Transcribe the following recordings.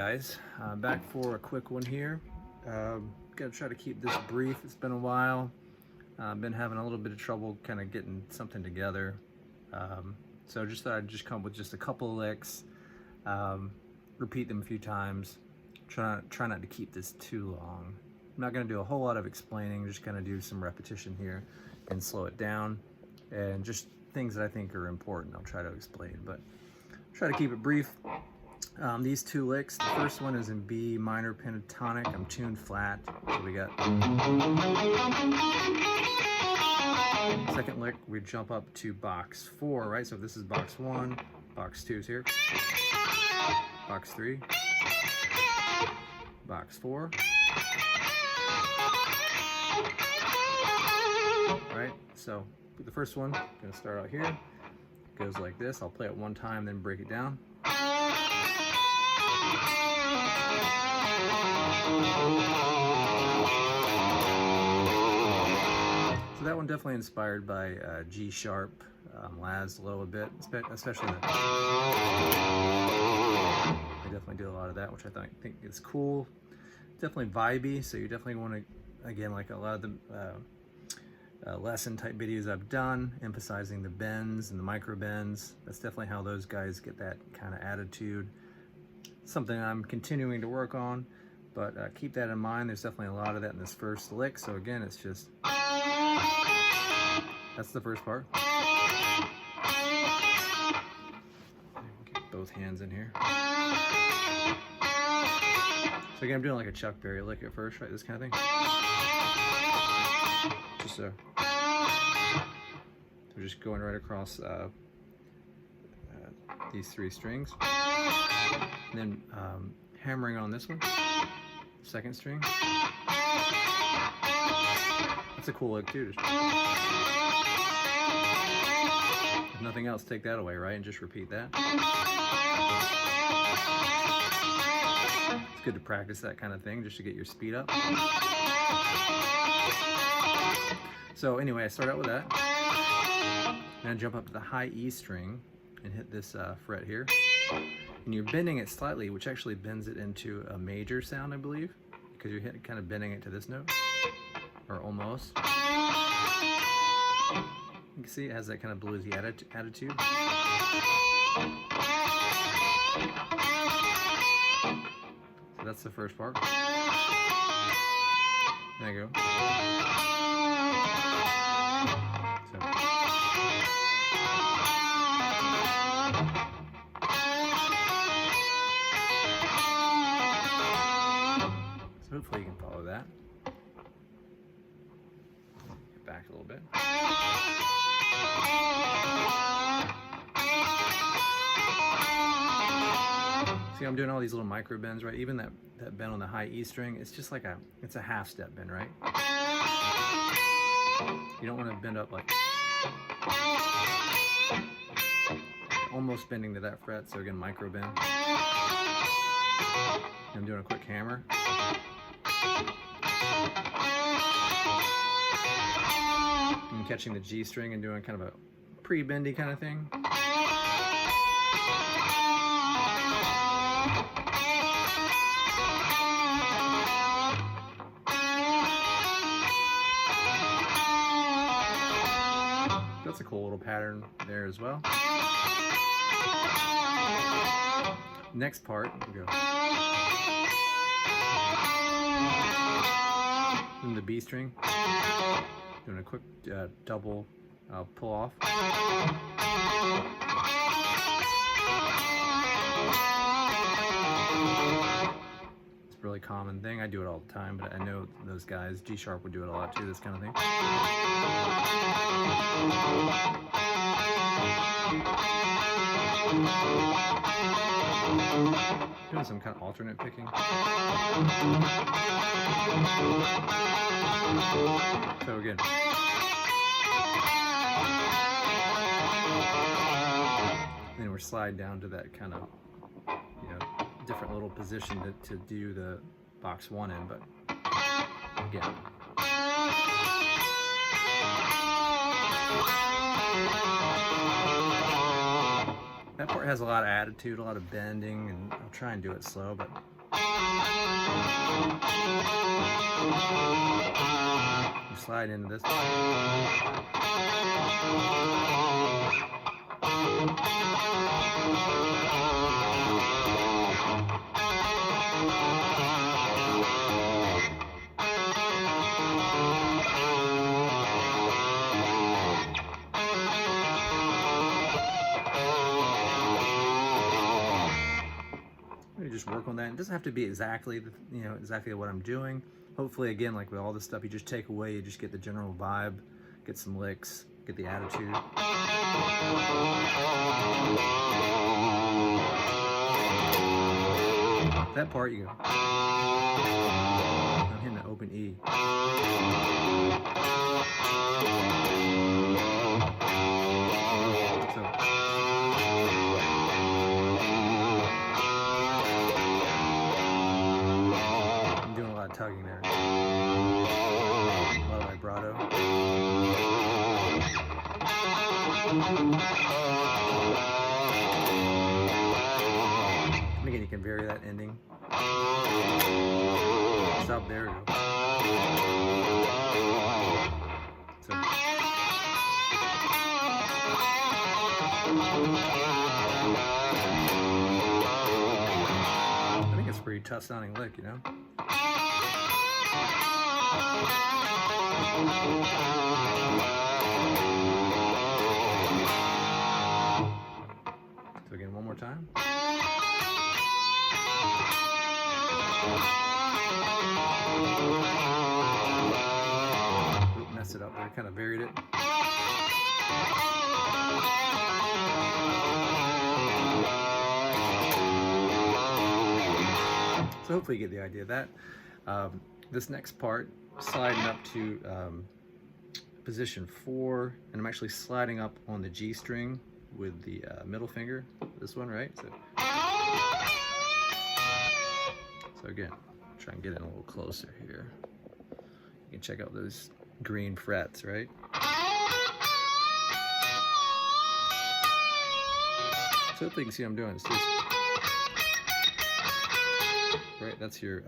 guys, back for a quick one here. Gotta try to keep this brief. It's been a while. I've been having a little bit of trouble kind of getting something together. So just thought I'd just come with just a couple of licks, repeat them a few times. Try not to keep this too long. I'm not gonna do a whole lot of explaining, just gonna do some repetition here and slow it down, and just things that I think are important I'll try to explain, but try to keep it brief. These two licks, the first one is in B minor pentatonic. I'm tuned flat, so we got. Second lick, we jump up to box 4, right? So if this is box 1, box 2 is here. Box 3, box 4. Right, so the first one, gonna start out here. Goes like this. I'll play it one time, then break it down. So that one definitely inspired by G sharp, Laszlo a bit, especially that. I definitely do a lot of that, which I think is cool. Definitely vibey, so you definitely want to, again, like a lot of the lesson type videos I've done, emphasizing the bends and the micro bends. That's definitely how those guys get that kind of attitude. Something I'm continuing to work on, but keep that in mind. There's definitely a lot of that in this first lick. So again, it's just, that's the first part. Get both hands in here. So again, I'm doing like a Chuck Berry lick at first, right? This kind of thing. Just so we're just going right across these 3 strings. And then hammering on this one, second string. That's a cool lick too. If nothing else, take that away, right? And just repeat that. It's good to practice that kind of thing just to get your speed up. So anyway, I start out with that. Then I jump up to the high E string and hit this fret here. And you're bending it slightly, which actually bends it into a major sound, I believe, because you're kind of bending it to this note, or almost. You can see it has that kind of bluesy attitude. So that's the first part. There you go. So hopefully you can follow that. Get back a little bit. See, I'm doing all these little micro bends, right? Even that bend on the high E string, it's just like it's a half step bend, right? You don't want to bend up like almost bending to that fret, so again, micro bend. I'm doing a quick hammer. I'm catching the G string and doing kind of a pre-bendy kind of thing. That's a cool little pattern there as well. Next part, we go. In the B string, doing a quick double pull off. It's a really common thing. I do it all the time, but I know those guys, G sharp would do it a lot too, this kind of thing. Doing some kind of alternate picking. So again. Then we're slide down to that kind of, different little position to do the box 1 in, but again. That part part has a lot of attitude, a lot of bending, and I'll try and do it slow, but you slide into this. Just work on that. It doesn't have to be exactly, exactly what I'm doing. Hopefully, again, like with all this stuff, you just take away, you just get the general vibe, get some licks, get the attitude. That part, you go. I'm hitting an open E. Tugging there. A lot of vibrato. Again, you can vary that ending. Stop there. So. I think it's a pretty tough sounding lick, you know? So again, one more time. Oop, messed it up there, kind of buried it. So hopefully you get the idea of that. This next part, sliding up to position 4, and I'm actually sliding up on the G string with the middle finger, this one, right? So again, try and get in a little closer here. You can check out those green frets, right? So hopefully you can see what I'm doing. It's just, right, that's your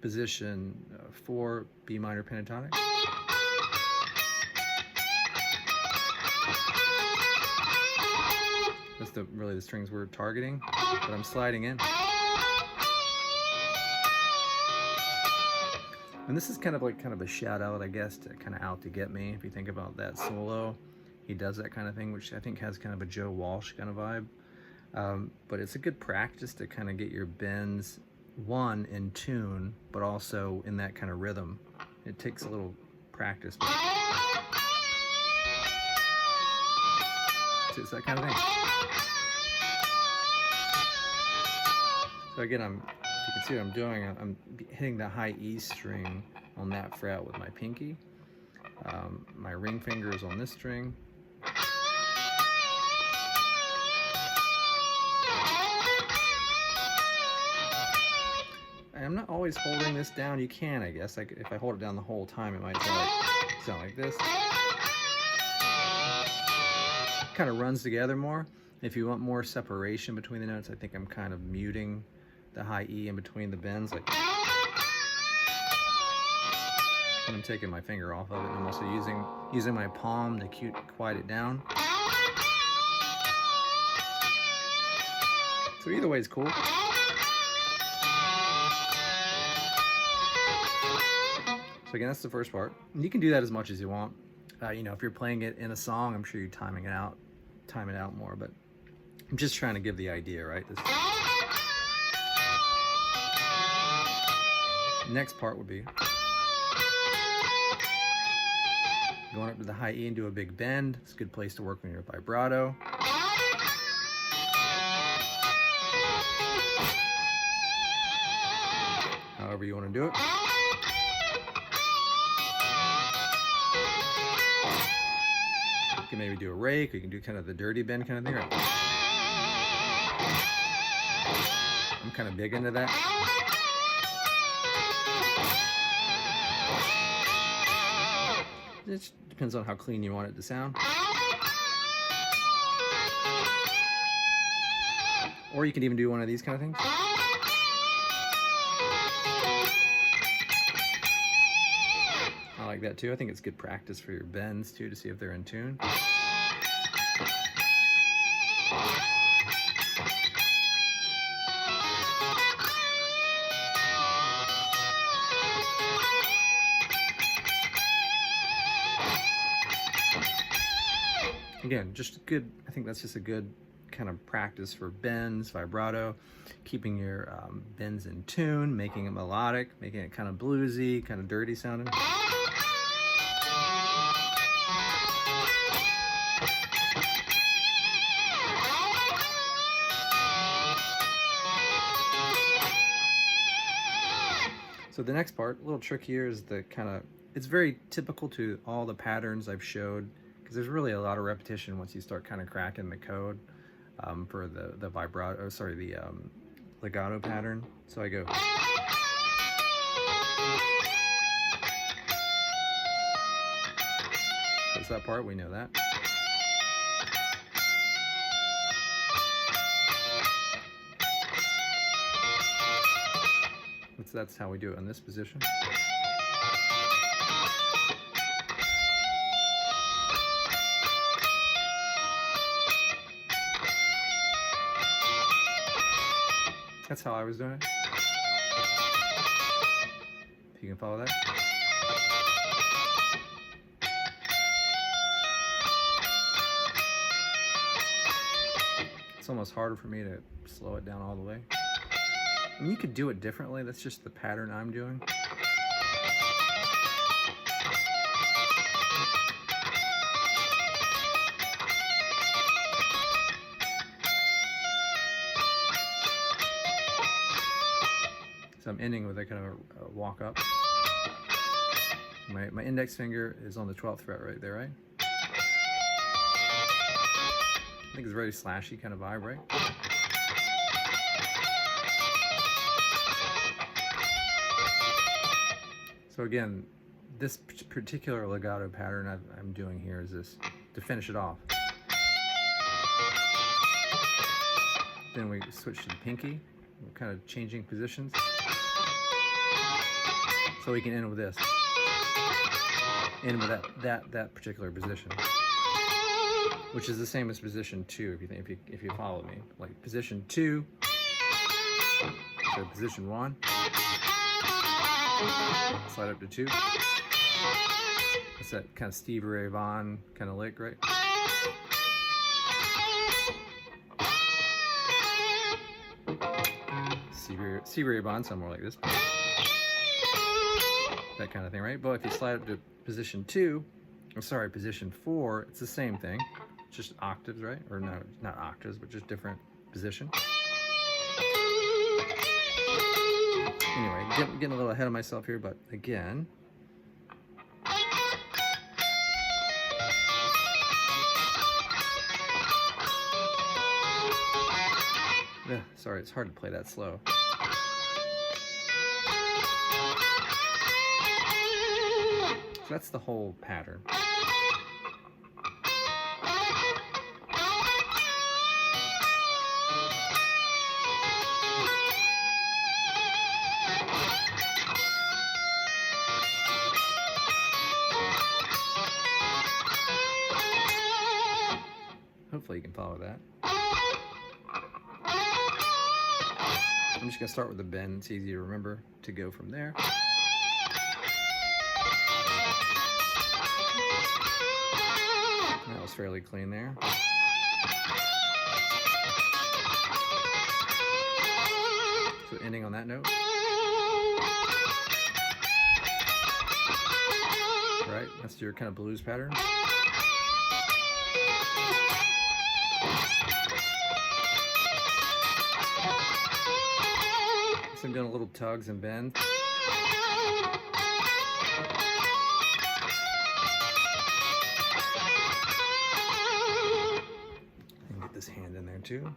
position 4 B minor pentatonic. That's really the strings we're targeting, but I'm sliding in. And this is kind of a shout out, I guess, to kind of Out to Get Me. If you think about that solo, he does that kind of thing, which I think has kind of a Joe Walsh kind of vibe. But it's a good practice to kind of get your bends, one, in tune, but also in that kind of rhythm. It takes a little practice. But it's that kind of thing. So again, if you can see what I'm doing, I'm hitting the high E string on that fret with my pinky. My ring finger is on this string. I'm not always holding this down. You can, I guess. Like if I hold it down the whole time, it might sound like this. Kind of runs together more. If you want more separation between the notes, I think I'm kind of muting the high E in between the bends. Like, and I'm taking my finger off of it. And I'm also using my palm to quiet it down. So either way is cool. So again, that's the first part. And you can do that as much as you want. If you're playing it in a song, I'm sure you're time it out more, but I'm just trying to give the idea, right? This next part would be going up to the high E and do a big bend. It's a good place to work on your vibrato. However you want to do it. You can maybe do a rake, or you can do kind of the dirty bend kind of thing. I'm kind of big into that. It depends on how clean you want it to sound. Or you can even do one of these kind of things. I like that too. I think it's good practice for your bends too, to see if they're in tune. Again, just good, I think that's just a good kind of practice for bends, vibrato, keeping your bends in tune, making it melodic, making it kind of bluesy, kind of dirty sounding. So the next part, a little trick here, is the kind of, it's very typical to all the patterns I've showed, because there's really a lot of repetition once you start kind of cracking the code for the vibrato, or sorry, the legato pattern. So I go. So it's that part, we know that. That's how we do it in this position. That's how I was doing it. If you can follow that. It's almost harder for me to slow it down all the way. And you could do it differently, that's just the pattern I'm doing. So I'm ending with a kind of a walk up. My index finger is on the 12th fret right there, right? I think it's a very slashy kind of vibe, right? So again, this particular legato pattern I'm doing here is this, to finish it off. Then we switch to the pinky, we're kind of changing positions. So we can end with this. End with that particular position, which is the same as position 2 if you follow me. Like position 2, so position 1. Slide up to 2. That's that kind of Stevie Ray Vaughan kind of lick, right? Stevie Ray Vaughan, somewhere like this. That kind of thing, right? But if you slide up to position 2, or sorry, position 4, it's the same thing. It's just octaves, right? Or no, not octaves, but just different position. Anyway, getting a little ahead of myself here, but again. Yeah, sorry, it's hard to play that slow. So that's the whole pattern. Hopefully you can follow that. I'm just going to start with the bend. It's easy to remember to go from there. That was fairly clean there. So ending on that note. Right, that's your kind of blues pattern. So I'm doing a little tugs and bends. And get this hand in there too.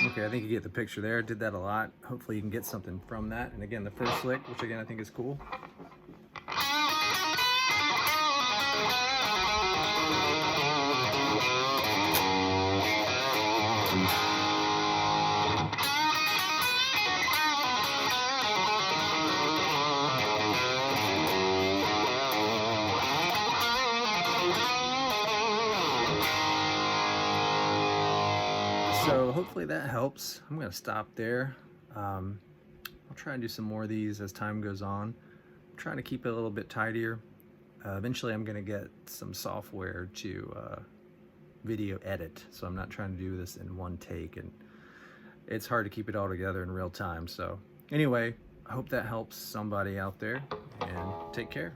Okay, I think you get the picture there. Did that a lot. Hopefully you can get something from that. And again, the first lick, which again I think is cool. So hopefully that helps. I'm gonna stop there. I'll try and do some more of these as time goes on. I'm trying to keep it a little bit tidier. Eventually I'm gonna get some software to video edit, so I'm not trying to do this in one take, and it's hard to keep it all together in real time. So anyway, I hope that helps somebody out there, and take care.